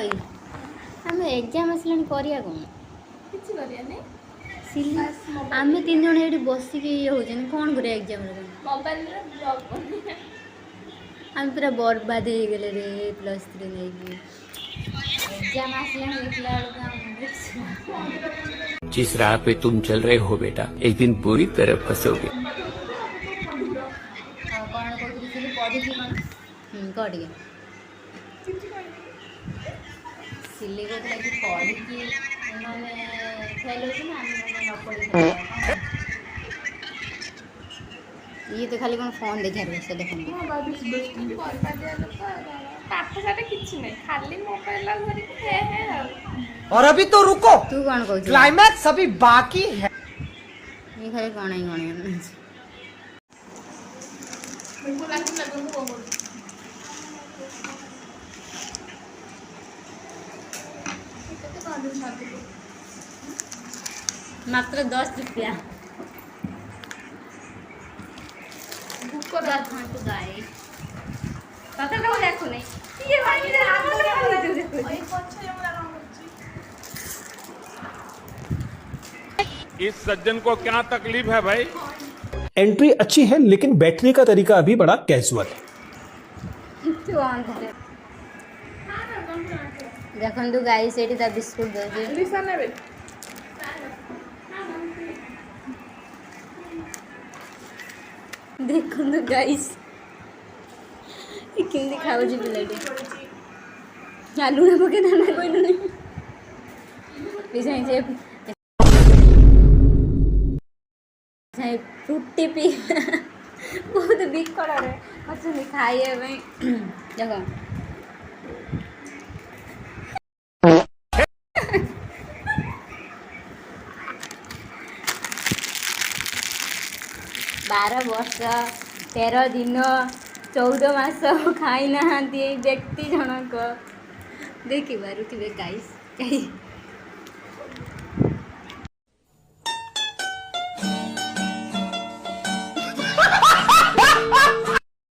लगी आम एग्जाम आसला करिया कौन किसी करिया नहीं सिली आम 3 जन ये बसिक ये हो कौन कर एग्जाम मोबाइल रे ब्लॉग बनी आम पूरा बर्बाद हो गले रे +3 नहीं एग्जाम आसला देखला जिस राह पे तुम चल रहे हो बेटा एक दिन पूरी तरह फंसोगे। कौन कहते पढ़ी कह टे सिले कहला कि पढ़ी मैंने फेल हो न पढ़ी ये तो खाली कौन फोन देखा से देख और अभी तो रुको, तू कौन कहू क्लाइमैक्स अभी बाकी है। ये खाली कौन ही कौन मात्र 10 रुपया इस सज्जन को क्या तकलीफ है भाई। एंट्री अच्छी है लेकिन बैठने का तरीका अभी बड़ा कैजुअल है। देखो गाइस एटी ता बिस्कुट दे देखो गाइस केमती खाऊ पिलाटी लुण पके दाना कहलु नहीं फ्रुटी पी बहुत बिकड़ अच्छे खाइए देख 12 वर्ष 13 दिन 14 मास खाई ना व्यक्ति जनक देखी पारे गाइस